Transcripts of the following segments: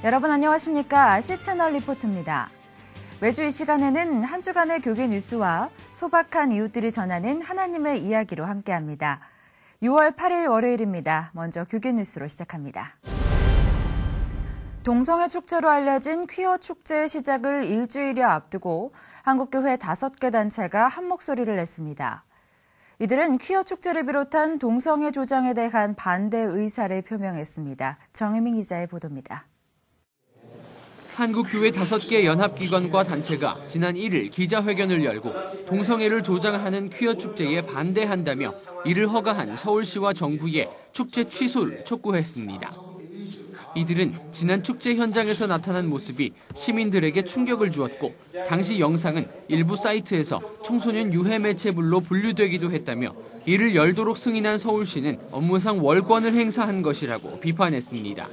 여러분 안녕하십니까? C채널 리포트입니다. 매주 이 시간에는 한 주간의 교계 뉴스와 소박한 이웃들이 전하는 하나님의 이야기로 함께합니다. 6월 8일 월요일입니다. 먼저 교계 뉴스로 시작합니다. 동성애 축제로 알려진 퀴어 축제의 시작을 일주일여 앞두고 한국교회 5개 단체가 한 목소리를 냈습니다. 이들은 퀴어 축제를 비롯한 동성애 조장에 대한 반대 의사를 표명했습니다. 정혜민 기자의 보도입니다. 한국교회 5개 연합기관과 단체가 지난 1일 기자회견을 열고 동성애를 조장하는 퀴어 축제에 반대한다며 이를 허가한 서울시와 정부의 축제 취소를 촉구했습니다. 이들은 지난 축제 현장에서 나타난 모습이 시민들에게 충격을 주었고 당시 영상은 일부 사이트에서 청소년 유해 매체물로 분류되기도 했다며 이를 열도록 승인한 서울시는 업무상 월권을 행사한 것이라고 비판했습니다.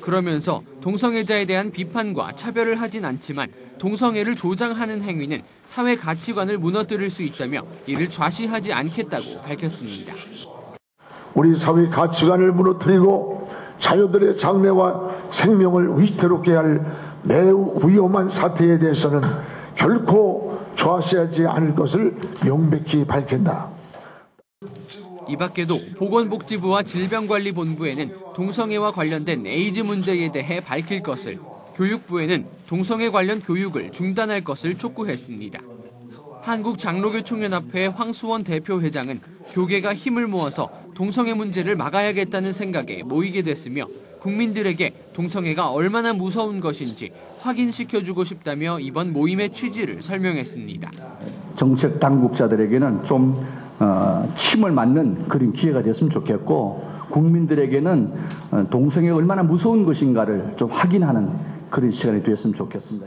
그러면서 동성애자에 대한 비판과 차별을 하진 않지만 동성애를 조장하는 행위는 사회 가치관을 무너뜨릴 수 있다며 이를 좌시하지 않겠다고 밝혔습니다. 우리 사회 가치관을 무너뜨리고 자녀들의 장래와 생명을 위태롭게 할 매우 위험한 사태에 대해서는 결코 좌시하지 않을 것을 명백히 밝힌다. 이 밖에도 보건복지부와 질병관리본부에는 동성애와 관련된 에이즈 문제에 대해 밝힐 것을, 교육부에는 동성애 관련 교육을 중단할 것을 촉구했습니다. 한국장로교총연합회 황수원 대표회장은 교계가 힘을 모아서 동성애 문제를 막아야겠다는 생각에 모이게 됐으며 국민들에게 동성애가 얼마나 무서운 것인지 확인시켜주고 싶다며 이번 모임의 취지를 설명했습니다. 정책 당국자들에게는 좀 침을 맞는 그런 기회가 됐으면 좋겠고 국민들에게는 동성애가 얼마나 무서운 것인가를 좀 확인하는 그런 시간이 됐으면 좋겠습니다.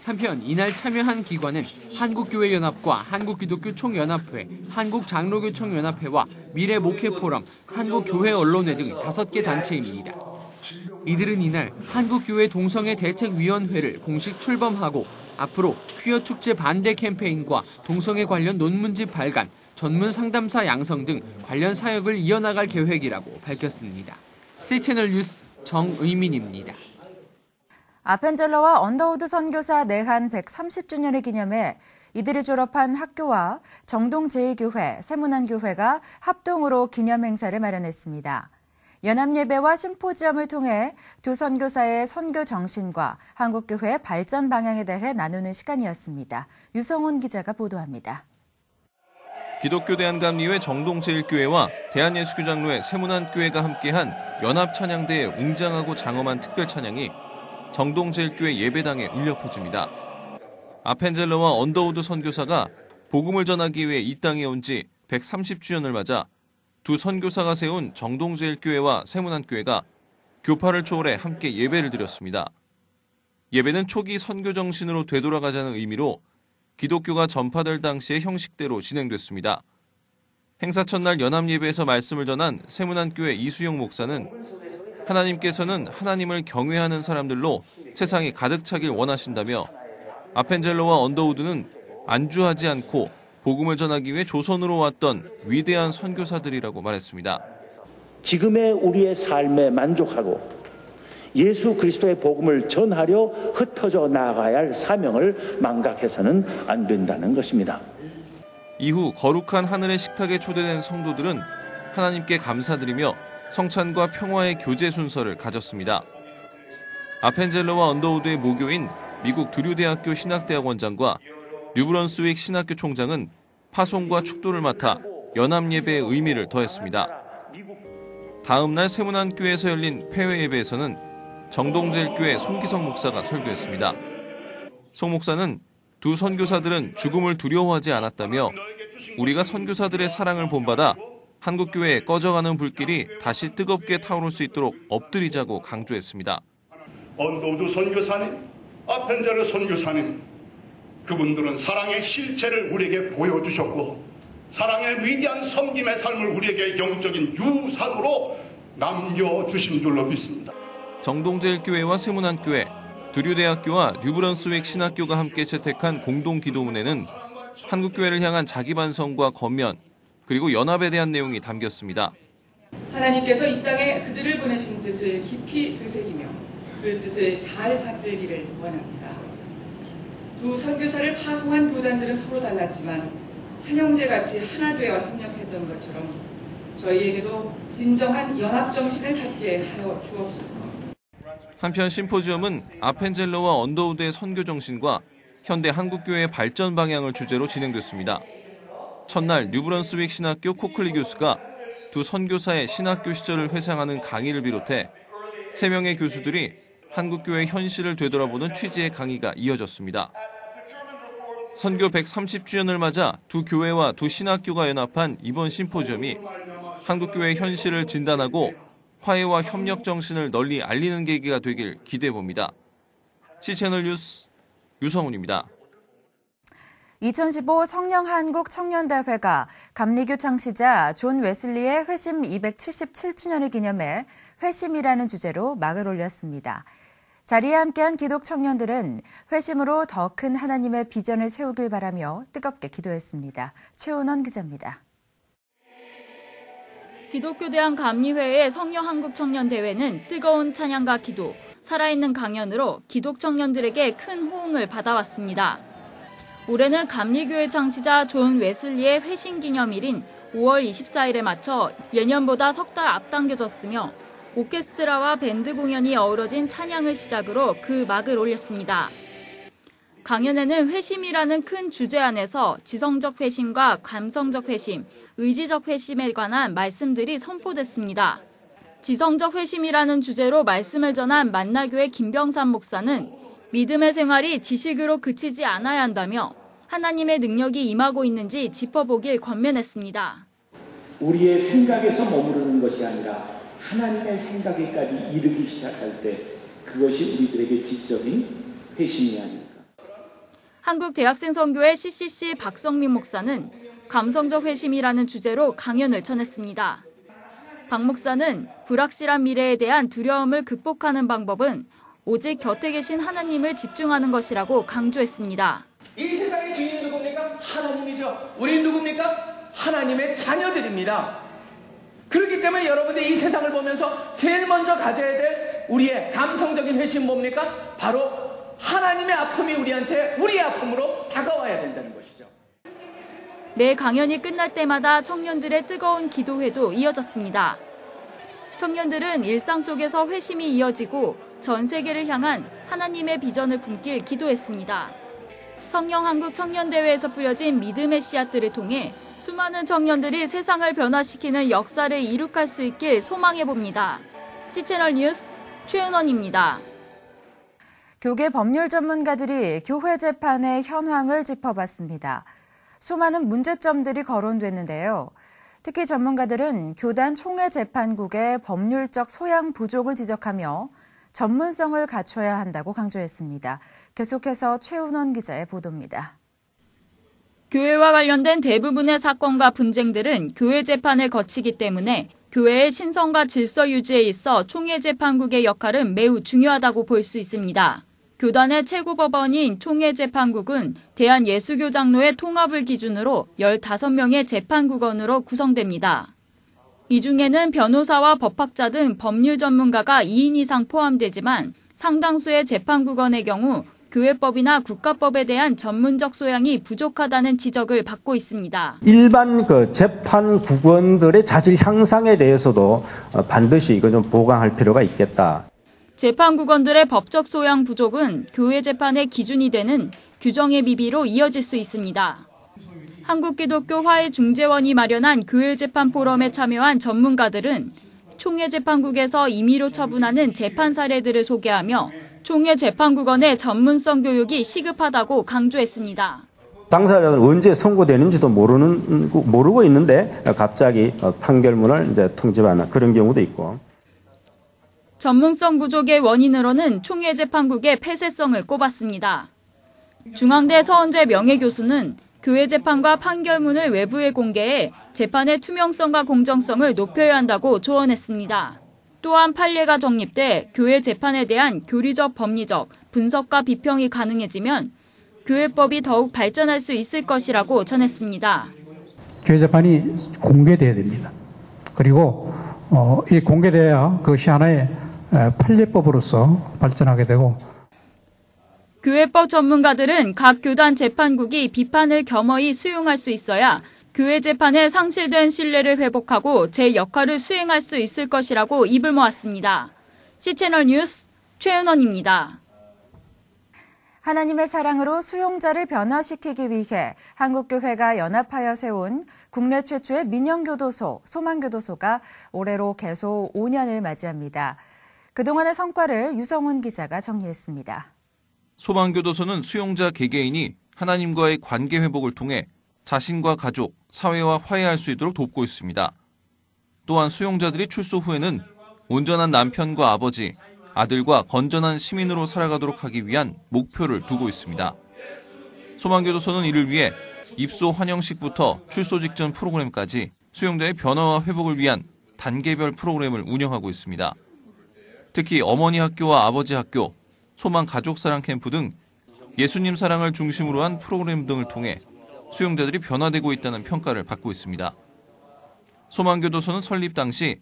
한편 이날 참여한 기관은 한국교회연합과 한국기독교총연합회, 한국장로교총연합회와 미래목회포럼, 한국교회언론회 등 5개 단체입니다. 이들은 이날 한국교회 동성애 대책위원회를 공식 출범하고 앞으로 퀴어 축제 반대 캠페인과 동성애 관련 논문집 발간, 전문 상담사 양성 등 관련 사역을 이어나갈 계획이라고 밝혔습니다. C채널 뉴스 정의민입니다. 아펜젤러와 언더우드 선교사 내한 130주년을 기념해 이들이 졸업한 학교와 정동제일교회, 세문안교회가 합동으로 기념행사를 마련했습니다. 연합예배와 심포지엄을 통해 두 선교사의 선교 정신과 한국교회의 발전 방향에 대해 나누는 시간이었습니다. 유성훈 기자가 보도합니다. 기독교 대한감리회 정동제일교회와 대한예수교장로회 세문안교회가 함께한 연합찬양대의 웅장하고 장엄한 특별찬양이 정동제일교회 예배당에 울려 퍼집니다. 아펜젤러와 언더우드 선교사가 복음을 전하기 위해 이 땅에 온 지 130주년을 맞아 두 선교사가 세운 정동제일교회와 세문안교회가 교파를 초월해 함께 예배를 드렸습니다. 예배는 초기 선교 정신으로 되돌아가자는 의미로 기독교가 전파될 당시의 형식대로 진행됐습니다. 행사 첫날 연합예배에서 말씀을 전한 세문안교회 이수영 목사는 하나님께서는 하나님을 경외하는 사람들로 세상이 가득 차길 원하신다며 아펜젤러와 언더우드는 안주하지 않고 복음을 전하기 위해 조선으로 왔던 위대한 선교사들이라고 말했습니다. 지금의 우리의 삶에 만족하고 예수 그리스도의 복음을 전하려 흩어져 나아가야 할 사명을 망각해서는 안 된다는 것입니다. 이후 거룩한 하늘의 식탁에 초대된 성도들은 하나님께 감사드리며 성찬과 평화의 교제 순서를 가졌습니다. 아펜젤러와 언더우드의 모교인 미국 드류대학교 신학대학원장과 뉴브런스윅 신학교 총장은 파송과 축도를 맡아 연합예배의 의미를 더했습니다. 다음 날 세문안교회에서 열린 폐회 예배에서는 정동제일교회 손기성 목사가 설교했습니다. 송 목사는 두 선교사들은 죽음을 두려워하지 않았다며 우리가 선교사들의 사랑을 본받아 한국교회에 꺼져가는 불길이 다시 뜨겁게 타오를 수 있도록 엎드리자고 강조했습니다. 언더우드 선교사님, 아펜젤러 선교사님, 그분들은 사랑의 실체를 우리에게 보여주셨고 사랑의 위대한 섬김의 삶을 우리에게 영적인 유산으로 남겨주신 줄로 믿습니다. 정동제일교회와 세문안교회, 드류대학교와 뉴브런스윅 신학교가 함께 채택한 공동기도문에는 한국교회를 향한 자기반성과 권면, 그리고 연합에 대한 내용이 담겼습니다. 하나님께서 이 땅에 그들을 보내신 뜻을 깊이 되새기며 그 뜻을 잘 받들기를 원합니다. 두 선교사를 파송한 교단들은 서로 달랐지만 한 형제같이 하나 되어 협력했던 것처럼 저희에게도 진정한 연합정신을 갖게 하여 주옵소서. 한편 심포지엄은 아펜젤러와 언더우드의 선교 정신과 현대 한국교회의 발전 방향을 주제로 진행됐습니다. 첫날 뉴브런스윅 신학교 코클리 교수가 두 선교사의 신학교 시절을 회상하는 강의를 비롯해 3명의 교수들이 한국교회의 현실을 되돌아보는 취지의 강의가 이어졌습니다. 선교 130주년을 맞아 두 교회와 두 신학교가 연합한 이번 심포지엄이 한국교회의 현실을 진단하고 화해와 협력 정신을 널리 알리는 계기가 되길 기대해봅니다. C채널 뉴스 유성훈입니다. 2015 성령한국 청년대회가 감리교 창시자 존 웨슬리의 회심 277주년을 기념해 회심이라는 주제로 막을 올렸습니다. 자리에 함께한 기독 청년들은 회심으로 더 큰 하나님의 비전을 세우길 바라며 뜨겁게 기도했습니다. 최은원 기자입니다. 기독교대학 감리회의 성령한국청년대회는 뜨거운 찬양과 기도, 살아있는 강연으로 기독 청년들에게 큰 호응을 받아왔습니다. 올해는 감리교회 창시자 존 웨슬리의 회심기념일인 5월 24일에 맞춰 예년보다 석 달 앞당겨졌으며 오케스트라와 밴드 공연이 어우러진 찬양을 시작으로 그 막을 올렸습니다. 강연에는 회심이라는 큰 주제 안에서 지성적 회심과 감성적 회심, 의지적 회심에 관한 말씀들이 선포됐습니다. 지성적 회심이라는 주제로 말씀을 전한 만나교회 김병삼 목사는 믿음의 생활이 지식으로 그치지 않아야 한다며 하나님의 능력이 임하고 있는지 짚어보길 권면했습니다. 우리의 생각에서 머무르는 것이 아니라 하나님의 생각에까지 이르기 시작할 때 그것이 우리들에게 지적인 회심이 아닐까. 한국대학생선교회 CCC 박성민 목사는 감성적 회심이라는 주제로 강연을 전했습니다. 박 목사는 불확실한 미래에 대한 두려움을 극복하는 방법은 오직 곁에 계신 하나님을 집중하는 것이라고 강조했습니다. 이 세상의 주인은 누굽니까? 하나님이죠. 우리는 누굽니까? 하나님의 자녀들입니다. 그렇기 때문에 여러분들이 이 세상을 보면서 제일 먼저 가져야 될 우리의 감성적인 회심은 뭡니까? 바로 하나님의 아픔이 우리한테 우리의 아픔으로 다가와야 된다는 것이죠. 매 강연이 끝날 때마다 청년들의 뜨거운 기도회도 이어졌습니다. 청년들은 일상 속에서 회심이 이어지고 전 세계를 향한 하나님의 비전을 품길 기도했습니다. 성령한국 청년대회에서 뿌려진 믿음의 씨앗들을 통해 수많은 청년들이 세상을 변화시키는 역사를 이룩할 수 있길 소망해봅니다. C채널 뉴스 최은원입니다. 교계 법률 전문가들이 교회 재판의 현황을 짚어봤습니다. 수많은 문제점들이 거론됐는데요. 특히 전문가들은 교단 총회 재판국의 법률적 소양 부족을 지적하며 전문성을 갖춰야 한다고 강조했습니다. 계속해서 최은원 기자의 보도입니다. 교회와 관련된 대부분의 사건과 분쟁들은 교회 재판을 거치기 때문에 교회의 신성과 질서 유지에 있어 총회 재판국의 역할은 매우 중요하다고 볼 수 있습니다. 교단의 최고법원인 총회재판국은 대한예수교 장로의 통합을 기준으로 15명의 재판국원으로 구성됩니다. 이 중에는 변호사와 법학자 등 법률 전문가가 2인 이상 포함되지만 상당수의 재판국원의 경우 교회법이나 국가법에 대한 전문적 소양이 부족하다는 지적을 받고 있습니다. 일반 재판국원들의 자질 향상에 대해서도 반드시 이거 좀 보강할 필요가 있겠다. 재판국원들의 법적 소양 부족은 교회 재판의 기준이 되는 규정의 미비로 이어질 수 있습니다. 한국기독교 화해중재원이 마련한 교회 재판 포럼에 참여한 전문가들은 총회 재판국에서 임의로 처분하는 재판 사례들을 소개하며 총회 재판국원의 전문성 교육이 시급하다고 강조했습니다. 당사자는 언제 선고되는지도 모르고 있는데 갑자기 판결문을 이제 통지하는 그런 경우도 있고. 전문성 부족의 원인으로는 총회 재판국의 폐쇄성을 꼽았습니다. 중앙대 서은재 명예교수는 교회 재판과 판결문을 외부에 공개해 재판의 투명성과 공정성을 높여야 한다고 조언했습니다. 또한 판례가 정립돼 교회 재판에 대한 교리적, 법리적 분석과 비평이 가능해지면 교회법이 더욱 발전할 수 있을 것이라고 전했습니다. 교회 재판이 공개돼야 됩니다. 그리고 이 공개돼야 그것이 하나의 판례법으로서 발전하게 되고 교회법 전문가들은 각 교단 재판국이 비판을 겸허히 수용할 수 있어야 교회 재판에 상실된 신뢰를 회복하고 제 역할을 수행할 수 있을 것이라고 입을 모았습니다. C채널 뉴스 최은원입니다. 하나님의 사랑으로 수용자를 변화시키기 위해 한국교회가 연합하여 세운 국내 최초의 민영교도소, 소망교도소가 올해로 개소 5년을 맞이합니다. 그동안의 성과를 유성훈 기자가 정리했습니다. 소망교도소는 수용자 개개인이 하나님과의 관계 회복을 통해 자신과 가족, 사회와 화해할 수 있도록 돕고 있습니다. 또한 수용자들이 출소 후에는 온전한 남편과 아버지, 아들과 건전한 시민으로 살아가도록 하기 위한 목표를 두고 있습니다. 소망교도소는 이를 위해 입소 환영식부터 출소 직전 프로그램까지 수용자의 변화와 회복을 위한 단계별 프로그램을 운영하고 있습니다. 특히 어머니 학교와 아버지 학교, 소망 가족사랑 캠프 등 예수님 사랑을 중심으로 한 프로그램 등을 통해 수용자들이 변화되고 있다는 평가를 받고 있습니다. 소망교도소는 설립 당시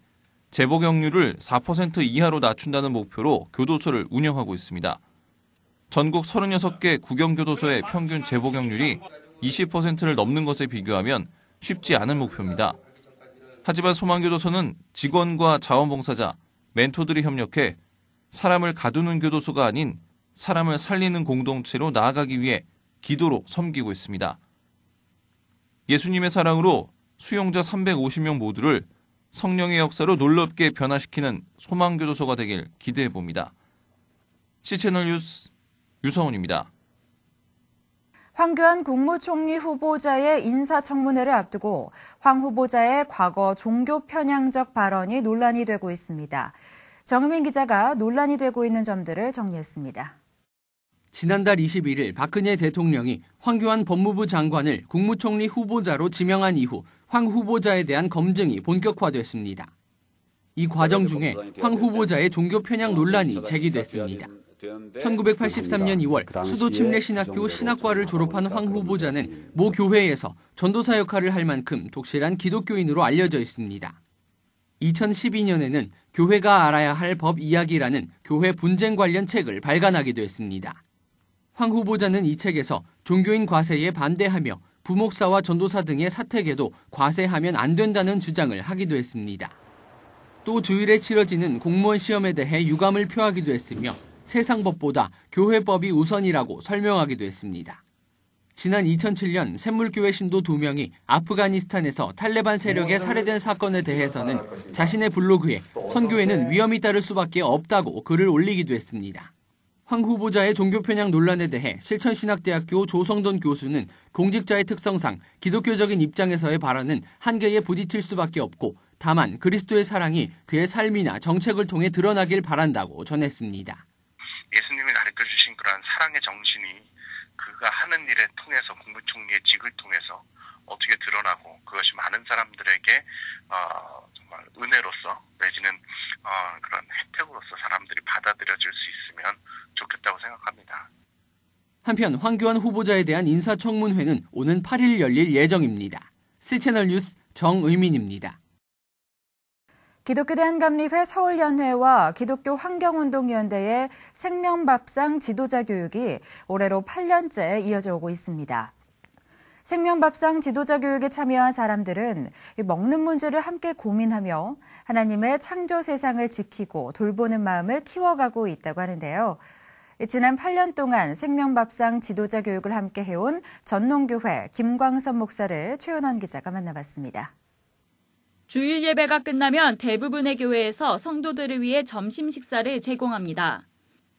재복역률을 4% 이하로 낮춘다는 목표로 교도소를 운영하고 있습니다. 전국 36개 구경교도소의 평균 재복역률이 20%를 넘는 것에 비교하면 쉽지 않은 목표입니다. 하지만 소망교도소는 직원과 자원봉사자, 멘토들이 협력해 사람을 가두는 교도소가 아닌 사람을 살리는 공동체로 나아가기 위해 기도로 섬기고 있습니다. 예수님의 사랑으로 수용자 350명 모두를 성령의 역사로 놀랍게 변화시키는 소망교도소가 되길 기대해봅니다. C채널 뉴스 유성훈입니다. 황교안 국무총리 후보자의 인사청문회를 앞두고 황 후보자의 과거 종교 편향적 발언이 논란이 되고 있습니다. 정은민 기자가 논란이 되고 있는 점들을 정리했습니다. 지난달 21일 박근혜 대통령이 황교안 법무부 장관을 국무총리 후보자로 지명한 이후 황 후보자에 대한 검증이 본격화됐습니다. 이 과정 중에 황 후보자의 종교 편향 논란이 제기됐습니다. 1983년 2월 수도 침례신학교 신학과를 졸업한 황 후보자는 모 교회에서 전도사 역할을 할 만큼 독실한 기독교인으로 알려져 있습니다. 2012년에는 교회가 알아야 할 법 이야기라는 교회 분쟁 관련 책을 발간하기도 했습니다. 황 후보자는 이 책에서 종교인 과세에 반대하며 부목사와 전도사 등의 사택에도 과세하면 안 된다는 주장을 하기도 했습니다. 또 주일에 치러지는 공무원 시험에 대해 유감을 표하기도 했으며 세상법보다 교회법이 우선이라고 설명하기도 했습니다. 지난 2007년 샘물교회 신도 2명이 아프가니스탄에서 탈레반 세력에 살해된 사건에 대해서는 자신의 블로그에 선교에는 위험이 따를 수밖에 없다고 글을 올리기도 했습니다. 황 후보자의 종교 편향 논란에 대해 실천신학대학교 조성돈 교수는 공직자의 특성상 기독교적인 입장에서의 발언은 한계에 부딪힐 수밖에 없고 다만 그리스도의 사랑이 그의 삶이나 정책을 통해 드러나길 바란다고 전했습니다. 예수님이 가르쳐주신 그러한 사랑의 정신이 그가 하는 일에 통해서 국무총리의 직을 통해서 어떻게 드러나고 그것이 많은 사람들에게 정말 은혜로서 내지는 그런 혜택으로서 사람들이 받아들여질 수 있으면 좋겠다고 생각합니다. 한편 황교안 후보자에 대한 인사청문회는 오는 8일 열릴 예정입니다. C채널 뉴스 정의민입니다. 기독교 대한감리회 서울연회와 기독교 환경운동연대의 생명밥상 지도자 교육이 올해로 8년째 이어져 오고 있습니다. 생명밥상 지도자 교육에 참여한 사람들은 먹는 문제를 함께 고민하며 하나님의 창조 세상을 지키고 돌보는 마음을 키워가고 있다고 하는데요. 지난 8년 동안 생명밥상 지도자 교육을 함께 해온 전농교회 김광선 목사를 최은원 기자가 만나봤습니다. 주일 예배가 끝나면 대부분의 교회에서 성도들을 위해 점심 식사를 제공합니다.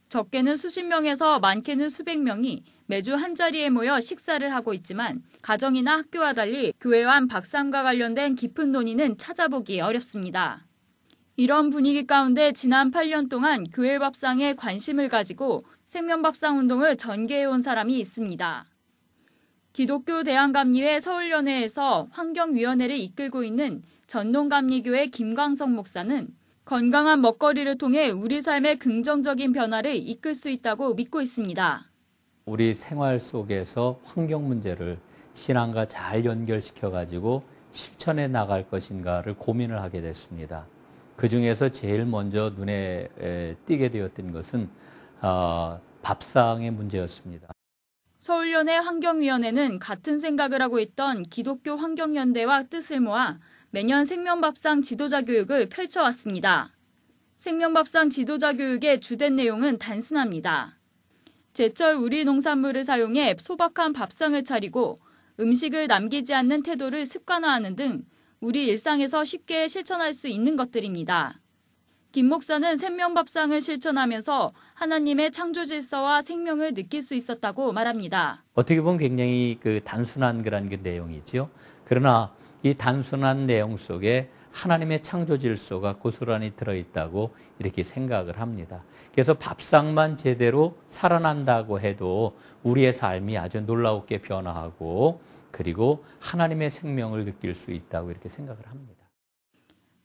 적게는 수십 명에서 많게는 수백 명이 매주 한자리에 모여 식사를 하고 있지만 가정이나 학교와 달리 교회와 밥상과 관련된 깊은 논의는 찾아보기 어렵습니다. 이런 분위기 가운데 지난 8년 동안 교회 밥상에 관심을 가지고 생명밥상 운동을 전개해온 사람이 있습니다. 기독교 대한감리회 서울연회에서 환경위원회를 이끌고 있는 전농감리교회 김광석 목사는 건강한 먹거리를 통해 우리 삶의 긍정적인 변화를 이끌 수 있다고 믿고 있습니다. 우리 생활 속에서 환경 문제를 신앙과 잘 연결시켜가지고 실천해 나갈 것인가를 고민을 하게 됐습니다. 그중에서 제일 먼저 눈에 띄게 되었던 것은 밥상의 문제였습니다. 서울연회 환경위원회는 같은 생각을 하고 있던 기독교 환경연대와 뜻을 모아 매년 생명밥상 지도자 교육을 펼쳐왔습니다. 생명밥상 지도자 교육의 주된 내용은 단순합니다. 제철 우리 농산물을 사용해 소박한 밥상을 차리고 음식을 남기지 않는 태도를 습관화하는 등 우리 일상에서 쉽게 실천할 수 있는 것들입니다. 김 목사는 생명밥상을 실천하면서 하나님의 창조 질서와 생명을 느낄 수 있었다고 말합니다. 어떻게 보면 굉장히 단순한 그런 내용이죠. 그러나 이 단순한 내용 속에 하나님의 창조 질서가 고스란히 들어있다고 이렇게 생각을 합니다. 그래서 밥상만 제대로 살아난다고 해도 우리의 삶이 아주 놀라웠게 변화하고 그리고 하나님의 생명을 느낄 수 있다고 이렇게 생각을 합니다.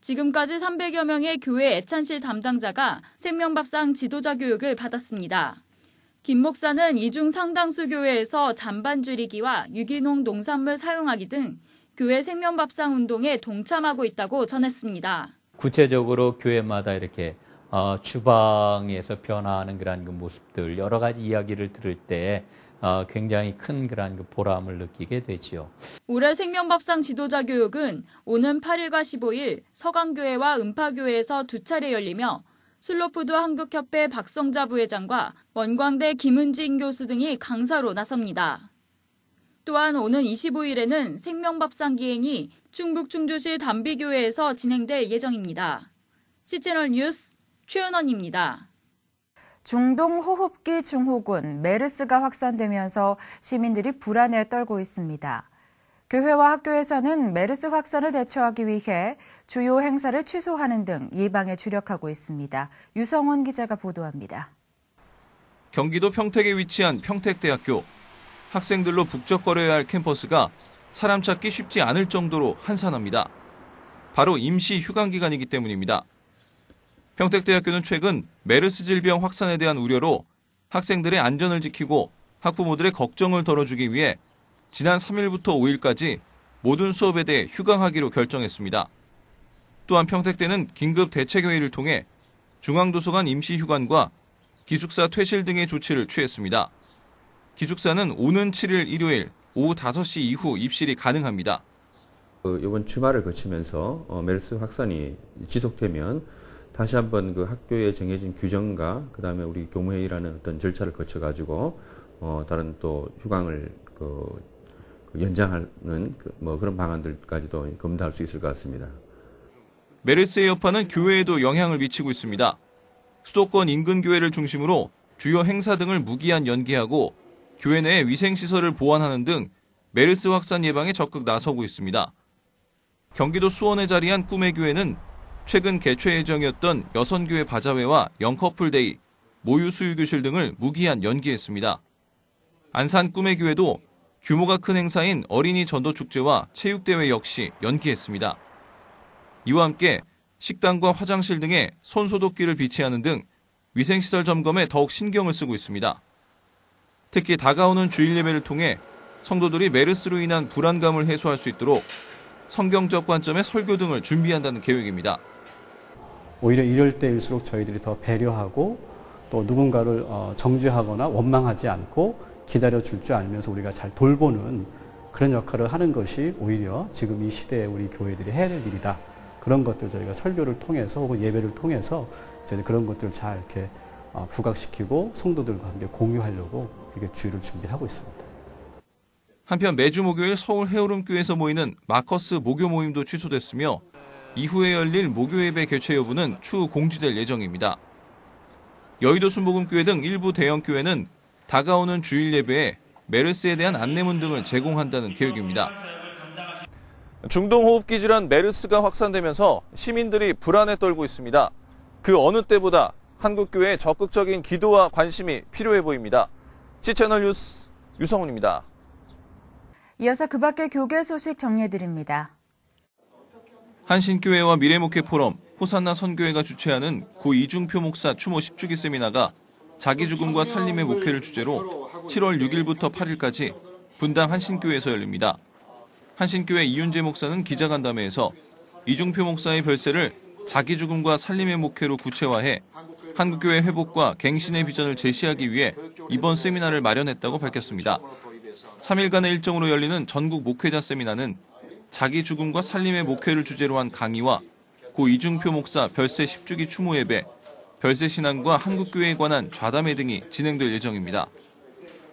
지금까지 300여 명의 교회 애찬실 담당자가 생명밥상 지도자 교육을 받았습니다. 김 목사는 이 중 상당수 교회에서 잔반 줄이기와 유기농 농산물 사용하기 등 교회 생명밥상 운동에 동참하고 있다고 전했습니다. 구체적으로 교회마다 이렇게 주방에서 변화하는 그런 모습들 여러 가지 이야기를 들을 때 굉장히 큰 그런 보람을 느끼게 되지요. 올해 생명밥상 지도자 교육은 오는 8일과 15일 서강교회와 음파교회에서 2차례 열리며 슬로푸드 한국협회 박성자 부회장과 원광대 김은진 교수 등이 강사로 나섭니다. 또한 오는 25일에는 생명밥상 기행이 충북 충주시 담비교회에서 진행될 예정입니다. C채널 뉴스 최은원입니다. 중동 호흡기 증후군 메르스가 확산되면서 시민들이 불안에 떨고 있습니다. 교회와 학교에서는 메르스 확산을 대처하기 위해 주요 행사를 취소하는 등 예방에 주력하고 있습니다. 유성원 기자가 보도합니다. 경기도 평택에 위치한 평택대학교. 학생들로 북적거려야 할 캠퍼스가 사람 찾기 쉽지 않을 정도로 한산합니다. 바로 임시 휴강 기간이기 때문입니다. 평택대학교는 최근 메르스 질병 확산에 대한 우려로 학생들의 안전을 지키고 학부모들의 걱정을 덜어주기 위해 지난 3일부터 5일까지 모든 수업에 대해 휴강하기로 결정했습니다. 또한 평택대는 긴급 대책회의를 통해 중앙도서관 임시 휴관과 기숙사 퇴실 등의 조치를 취했습니다. 기숙사는 오는 7일 일요일 오후 5시 이후 입실이 가능합니다. 이번 주말을 거치면서 메르스 확산이 지속되면 다시 한번 학교에 정해진 규정과 그다음에 우리 교무회의라는 어떤 절차를 거쳐가지고 다른 또 휴강을 연장하는 그런 방안들까지도 검토할 수 있을 것 같습니다. 메르스의 여파는 교회에도 영향을 미치고 있습니다. 수도권 인근 교회를 중심으로 주요 행사 등을 무기한 연기하고 교회 내 위생시설을 보완하는 등 메르스 확산 예방에 적극 나서고 있습니다. 경기도 수원에 자리한 꿈의 교회는 최근 개최 예정이었던 여선교회 바자회와 영커플데이, 모유수유교실 등을 무기한 연기했습니다. 안산 꿈의 교회도 규모가 큰 행사인 어린이 전도축제와 체육대회 역시 연기했습니다. 이와 함께 식당과 화장실 등에 손소독기를 비치하는 등 위생시설 점검에 더욱 신경을 쓰고 있습니다. 특히 다가오는 주일 예배를 통해 성도들이 메르스로 인한 불안감을 해소할 수 있도록 성경적 관점의 설교 등을 준비한다는 계획입니다. 오히려 이럴 때일수록 저희들이 더 배려하고 또 누군가를 정죄하거나 원망하지 않고 기다려줄 줄 알면서 우리가 잘 돌보는 그런 역할을 하는 것이 오히려 지금 이 시대에 우리 교회들이 해야 될 일이다. 그런 것들 저희가 설교를 통해서 혹은 예배를 통해서 저희들 그런 것들을 잘 이렇게 부각시키고 성도들과 함께 공유하려고 이렇게 주의를 준비하고 있습니다. 한편 매주 목요일 서울 해오름교에서 모이는 마커스 모교 모임도 취소됐으며 이후에 열릴 모교 예배 개최 여부는 추후 공지될 예정입니다. 여의도 순복음교회 등 일부 대형교회는 다가오는 주일 예배에 메르스에 대한 안내문 등을 제공한다는 계획입니다. 중동호흡기 질환 메르스가 확산되면서 시민들이 불안에 떨고 있습니다. 그 어느 때보다 한국교회의 적극적인 기도와 관심이 필요해 보입니다. C채널 뉴스 유성훈입니다. 이어서 그 밖의 교계 소식 정리해드립니다. 한신교회와 미래목회 포럼, 호산나 선교회가 주최하는 고 이중표 목사 추모 10주기 세미나가 자기 죽음과 살림의 목회를 주제로 7월 6일부터 8일까지 분당 한신교회에서 열립니다. 한신교회 이윤재 목사는 기자간담회에서 이중표 목사의 별세를 자기 죽음과 살림의 목회로 구체화해 한국교회 회복과 갱신의 비전을 제시하기 위해 이번 세미나를 마련했다고 밝혔습니다. 3일간의 일정으로 열리는 전국 목회자 세미나는 자기 죽음과 살림의 목회를 주제로 한 강의와 고 이중표 목사 별세 10주기 추모 예배, 별세 신앙과 한국교회에 관한 좌담회 등이 진행될 예정입니다.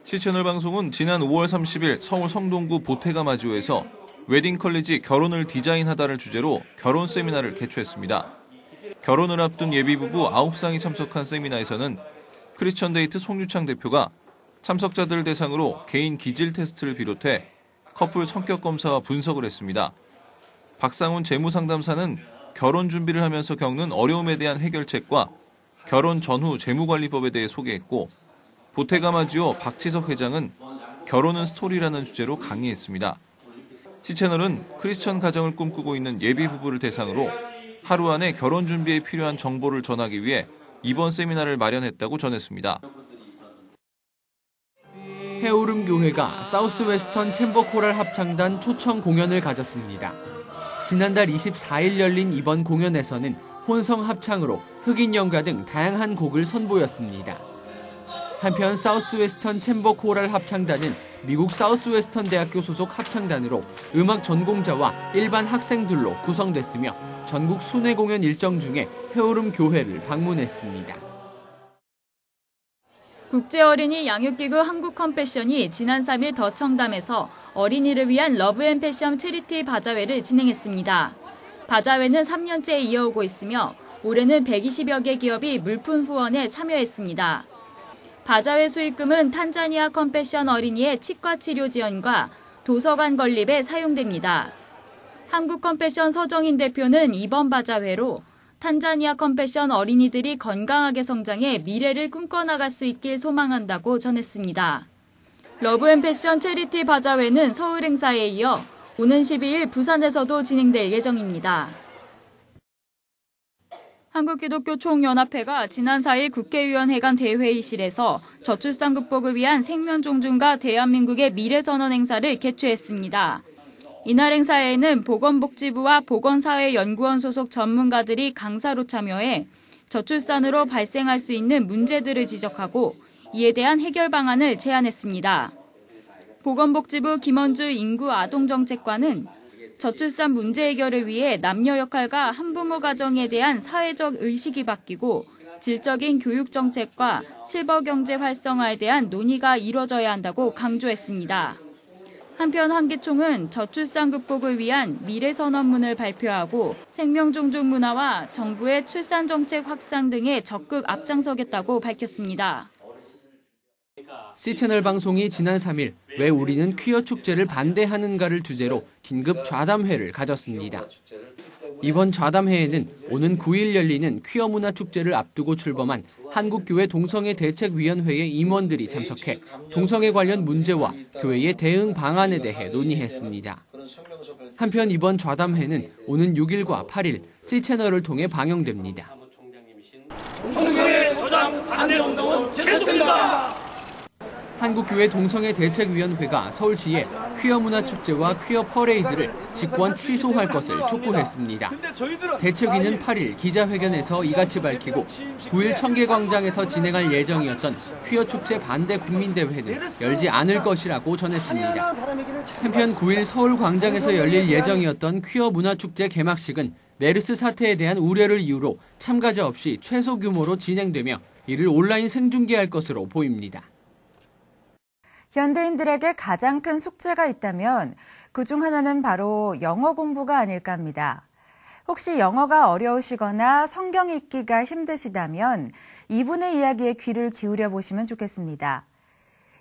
C채널 방송은 지난 5월 30일 서울 성동구 보테가마지오에서 웨딩컬리지 결혼을 디자인하다를 주제로 결혼 세미나를 개최했습니다. 결혼을 앞둔 예비부부 9쌍이 참석한 세미나에서는 크리스천데이트 송유창 대표가 참석자들 대상으로 개인 기질 테스트를 비롯해 커플 성격 검사와 분석을 했습니다. 박상훈 재무상담사는 결혼 준비를 하면서 겪는 어려움에 대한 해결책과 결혼 전후 재무관리법에 대해 소개했고, 보테가마지오 박지석 회장은 결혼은 스토리라는 주제로 강의했습니다. C채널은 크리스천 가정을 꿈꾸고 있는 예비부부를 대상으로 하루 안에 결혼 준비에 필요한 정보를 전하기 위해 이번 세미나를 마련했다고 전했습니다. 해오름 교회가 사우스웨스턴 챔버 코랄 합창단 초청 공연을 가졌습니다. 지난달 24일 열린 이번 공연에서는 혼성 합창으로 흑인 연가 등 다양한 곡을 선보였습니다. 한편 사우스웨스턴 챔버 코랄 합창단은 미국 사우스웨스턴 대학교 소속 합창단으로 음악 전공자와 일반 학생들로 구성됐으며 전국 순회 공연 일정 중에 해오름 교회를 방문했습니다. 국제어린이 양육기구 한국컴패션이 지난 3일 더 청담에서 어린이를 위한 러브앤패션 체리티 바자회를 진행했습니다. 바자회는 3년째 이어오고 있으며 올해는 120여 개 기업이 물품 후원에 참여했습니다. 바자회 수익금은 탄자니아 컴패션 어린이의 치과 치료 지원과 도서관 건립에 사용됩니다. 한국컴패션 서정인 대표는 이번 바자회로 탄자니아 컴패션 어린이들이 건강하게 성장해 미래를 꿈꿔나갈 수 있길 소망한다고 전했습니다. 러브앤패션 체리티 바자회는 서울 행사에 이어 오는 12일 부산에서도 진행될 예정입니다. 한국기독교총연합회가 지난 4일 국회의원회관 대회의실에서 저출산 극복을 위한 생명종중과 대한민국의 미래선언 행사를 개최했습니다. 이날 행사에는 보건복지부와 보건사회연구원 소속 전문가들이 강사로 참여해 저출산으로 발생할 수 있는 문제들을 지적하고 이에 대한 해결 방안을 제안했습니다. 보건복지부 김원주 인구아동정책관은 저출산 문제 해결을 위해 남녀 역할과 한부모 가정에 대한 사회적 의식이 바뀌고 질적인 교육 정책과 실버 경제 활성화에 대한 논의가 이뤄져야 한다고 강조했습니다. 한편 한기총은 저출산 극복을 위한 미래선언문을 발표하고 생명존중 문화와 정부의 출산 정책 확산 등에 적극 앞장서겠다고 밝혔습니다. C채널 방송이 지난 3일 왜 우리는 퀴어 축제를 반대하는가를 주제로 긴급 좌담회를 가졌습니다. 이번 좌담회에는 오는 9일 열리는 퀴어 문화 축제를 앞두고 출범한 한국교회 동성애 대책위원회의 임원들이 참석해 동성애 관련 문제와 교회의 대응 방안에 대해 논의했습니다. 한편 이번 좌담회는 오는 6일과 8일 C채널을 통해 방영됩니다. 동성애 조장 반대 운동은 계속된다. 한국교회 동성애 대책위원회가 서울시에 퀴어 문화 축제와 퀴어 퍼레이드를 직권 취소할 것을 촉구했습니다. 대책위는 8일 기자회견에서 이같이 밝히고 9일 청계광장에서 진행할 예정이었던 퀴어 축제 반대 국민대회는 열지 않을 것이라고 전했습니다. 한편 9일 서울광장에서 열릴 예정이었던 퀴어 문화 축제 개막식은 메르스 사태에 대한 우려를 이유로 참가자 없이 최소 규모로 진행되며 이를 온라인 생중계할 것으로 보입니다. 현대인들에게 가장 큰 숙제가 있다면 그중 하나는 바로 영어 공부가 아닐까 합니다. 혹시 영어가 어려우시거나 성경 읽기가 힘드시다면 이분의 이야기에 귀를 기울여 보시면 좋겠습니다.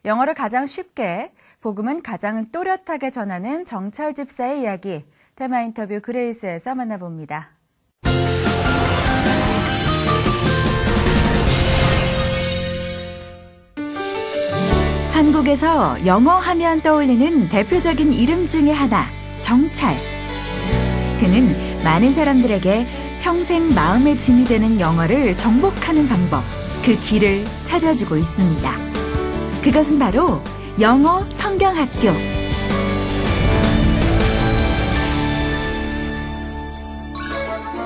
영어를 가장 쉽게, 복음은 가장 또렷하게 전하는 정철 집사의 이야기, 테마 인터뷰 그레이스에서 만나봅니다. 한국에서 영어 하면 떠올리는 대표적인 이름 중에 하나, 정철. 그는 많은 사람들에게 평생 마음의 짐이 되는 영어를 정복하는 방법, 그 길을 찾아주고 있습니다. 그것은 바로 영어 성경학교.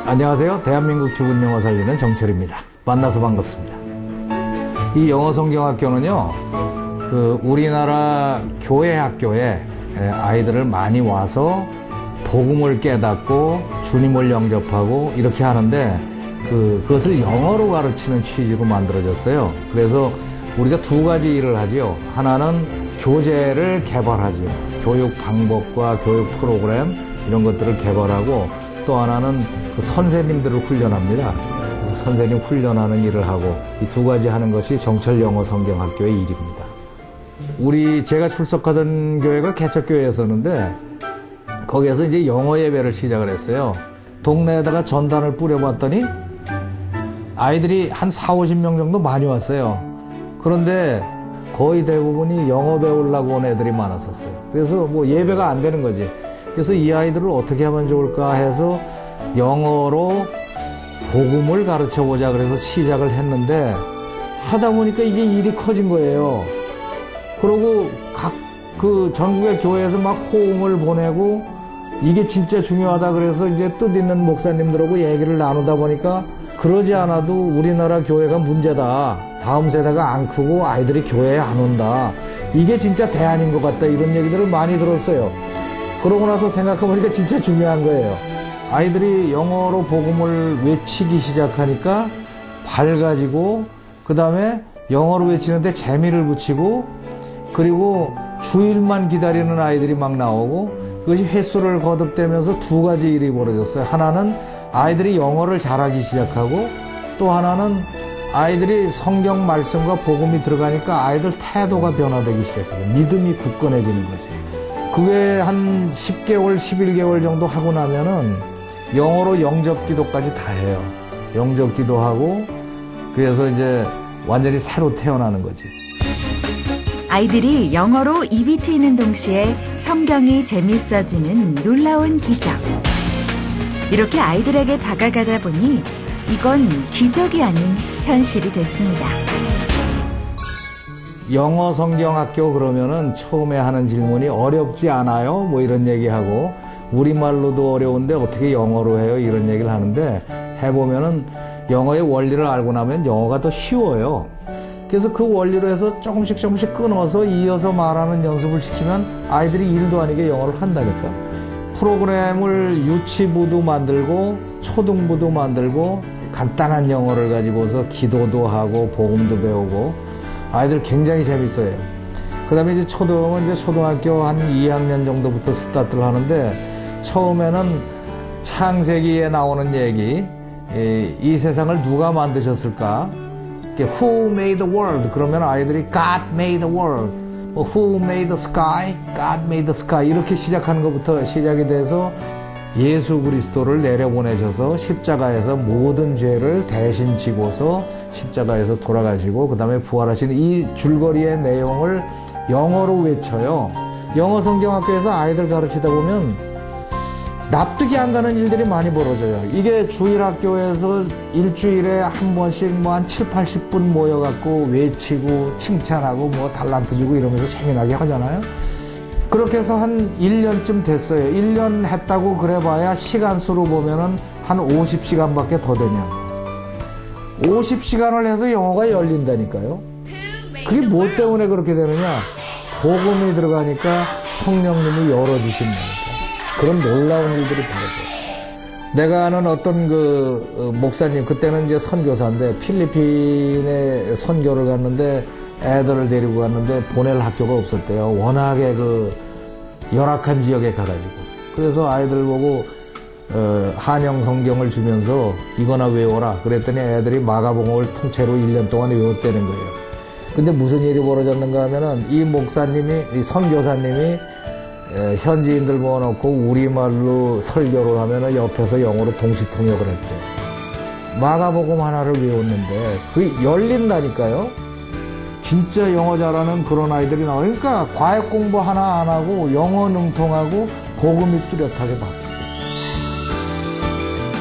안녕하세요. 대한민국 죽은 영어 살리는 정철입니다. 만나서 반갑습니다. 이 영어 성경학교는요, 우리나라 교회 학교에 아이들을 많이 와서 복음을 깨닫고 주님을 영접하고 이렇게 하는데 그것을 영어로 가르치는 취지로 만들어졌어요. 그래서 우리가 두 가지 일을 하죠. 하나는 교재를 개발하죠. 교육 방법과 교육 프로그램 이런 것들을 개발하고, 또 하나는 그 선생님들을 훈련합니다. 그래서 선생님 훈련하는 일을 하고, 이 두 가지 하는 것이 정철 영어 성경학교의 일입니다. 제가 출석하던 교회가 개척교회였었는데 거기에서 이제 영어 예배를 시작을 했어요. 동네에다가 전단을 뿌려봤더니 아이들이 한 40-50명 정도 많이 왔어요. 그런데 거의 대부분이 영어 배우려고 온 애들이 많았었어요. 그래서 뭐 예배가 안 되는 거지. 그래서 이 아이들을 어떻게 하면 좋을까 해서 영어로 복음을 가르쳐보자 그래서 시작을 했는데, 하다 보니까 이게 일이 커진 거예요. 그러고 전국의 교회에서 막 호응을 보내고, 이게 진짜 중요하다 그래서 이제 뜻있는 목사님들하고 얘기를 나누다 보니까, 그러지 않아도 우리나라 교회가 문제다. 다음 세대가 안 크고 아이들이 교회에 안 온다. 이게 진짜 대안인 것 같다. 이런 얘기들을 많이 들었어요. 그러고 나서 생각해보니까 진짜 중요한 거예요. 아이들이 영어로 복음을 외치기 시작하니까 밝아지고, 그 다음에 영어로 외치는데 재미를 붙이고, 그리고 주일만 기다리는 아이들이 막 나오고, 그것이 횟수를 거듭되면서 두 가지 일이 벌어졌어요. 하나는 아이들이 영어를 잘하기 시작하고, 또 하나는 아이들이 성경 말씀과 복음이 들어가니까 아이들 태도가 변화되기 시작해서 믿음이 굳건해지는 거지. 그게 한 10개월, 11개월 정도 하고 나면은 영어로 영접 기도까지 다 해요. 영접 기도하고, 그래서 이제 완전히 새로 태어나는 거지. 아이들이 영어로 입이 트이는 동시에 성경이 재밌어지는 놀라운 기적. 이렇게 아이들에게 다가가다 보니 이건 기적이 아닌 현실이 됐습니다. 영어 성경학교 그러면은 처음에 하는 질문이 어렵지 않아요? 뭐 이런 얘기하고, 우리말로도 어려운데 어떻게 영어로 해요? 이런 얘기를 하는데, 해보면은 영어의 원리를 알고 나면 영어가 더 쉬워요. 그래서 그 원리로 해서 조금씩 끊어서 이어서 말하는 연습을 시키면 아이들이 일도 아니게 영어를 한다니까. 프로그램을 유치부도 만들고 초등부도 만들고 간단한 영어를 가지고서 기도도 하고 복음도 배우고, 아이들 굉장히 재밌어요. 그 다음에 이제 초등은 이제 초등학교 한 2학년 정도부터 스타트를 하는데, 처음에는 창세기에 나오는 얘기, 이 세상을 누가 만드셨을까? Who made the world? 그러면 아이들이 God made the world. Who made the sky? God made the sky. 이렇게 시작하는 것부터 시작이 돼서 예수 그리스도를 내려보내셔서 십자가에서 모든 죄를 대신 지고서 십자가에서 돌아가시고 그 다음에 부활하시는 이 줄거리의 내용을 영어로 외쳐요. 영어 성경학교에서 아이들 가르치다 보면 납득이 안 가는 일들이 많이 벌어져요. 이게 주일학교에서 일주일에 한 번씩 뭐 한 70-80분 모여갖고 외치고 칭찬하고 뭐 달란트 주고 이러면서 재미나게 하잖아요. 그렇게 해서 한 1년쯤 됐어요. 1년 했다고 그래봐야 시간수로 보면은 한 50시간밖에 더 되냐. 50시간을 해서 영어가 열린다니까요. 그게 뭐 때문에 그렇게 되느냐. 복음이 들어가니까 성령님이 열어주신 거예요. 그런 놀라운 일들이 벌어져요. 내가 아는 어떤 목사님, 그때는 이제 선교사인데 필리핀에 선교를 갔는데 애들을 데리고 갔는데 보낼 학교가 없었대요. 워낙에 열악한 지역에 가가지고. 그래서 아이들 보고 한영 성경을 주면서 이거나 외워라. 그랬더니 애들이 마가복음을 통째로 1년 동안 외웠다는 거예요. 근데 무슨 일이 벌어졌는가 하면은 이 목사님이, 이 선교사님이 현지인들 모아놓고 우리말로 설교를 하면은 옆에서 영어로 동시통역을 했대요. 마가복음 하나를 외웠는데 그게 열린다니까요. 진짜 영어 잘하는 그런 아이들이 나와요. 그러니까 과학 공부 하나 안 하고 영어 능통하고 복음이 뚜렷하게 바뀌고.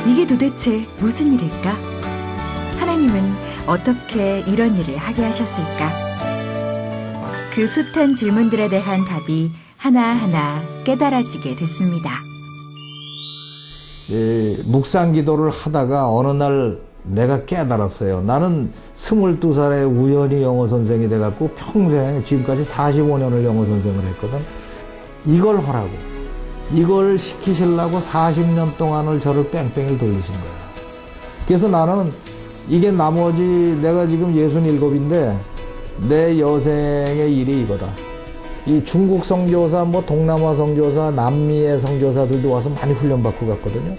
이게 도대체 무슨 일일까? 하나님은 어떻게 이런 일을 하게 하셨을까? 그 숱한 질문들에 대한 답이 하나하나 깨달아지게 됐습니다. 묵상 기도를 하다가 어느 날 내가 깨달았어요. 나는 22살에 우연히 영어 선생이 돼갖고 평생 지금까지 45년을 영어 선생을 했거든. 이걸 하라고, 이걸 시키시려고 40년 동안을 저를 뺑뺑이를 돌리신 거야. 그래서 나는 이게 나머지 내가 지금 67인데 내 여생의 일이 이거다. 이 중국 선교사, 뭐 동남아 선교사, 남미의 선교사들도 와서 많이 훈련받고 갔거든요.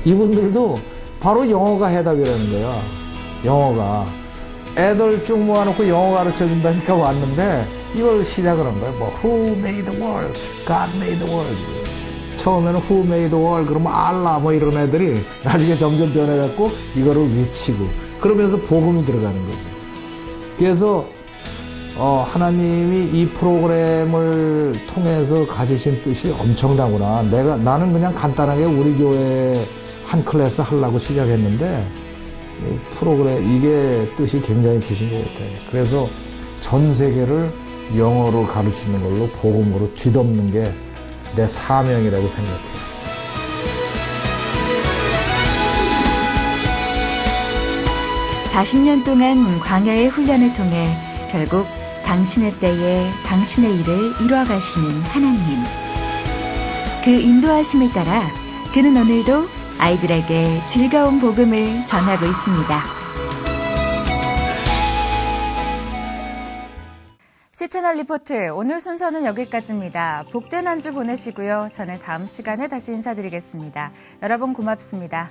이분들도 바로 영어가 해답이라는 거야. 영어가. 애들 쭉 모아놓고 영어 가르쳐준다니까 왔는데 이걸 시작을 한 거야. 뭐 Who made the world? God made the world. 처음에는 Who made the world? 그러면 알라 뭐 이런 애들이 나중에 점점 변해갖고 이거를 외치고 그러면서 복음이 들어가는 거지. 그래서 하나님이 이 프로그램을 통해서 가지신 뜻이 엄청나구나. 나는 그냥 간단하게 우리 교회 한 클래스 하려고 시작했는데 이 프로그램 이게 뜻이 굉장히 크신 것 같아요. 그래서 전 세계를 영어로 가르치는 걸로 복음으로 뒤덮는 게 내 사명이라고 생각해요. (40년) 동안 광야의 훈련을 통해 결국 당신의 때에 당신의 일을 이루어가시는 하나님. 그 인도하심을 따라 그는 오늘도 아이들에게 즐거운 복음을 전하고 있습니다. 시채널 리포트 오늘 순서는 여기까지입니다. 복된 한 주 보내시고요. 저는 다음 시간에 다시 인사드리겠습니다. 여러분 고맙습니다.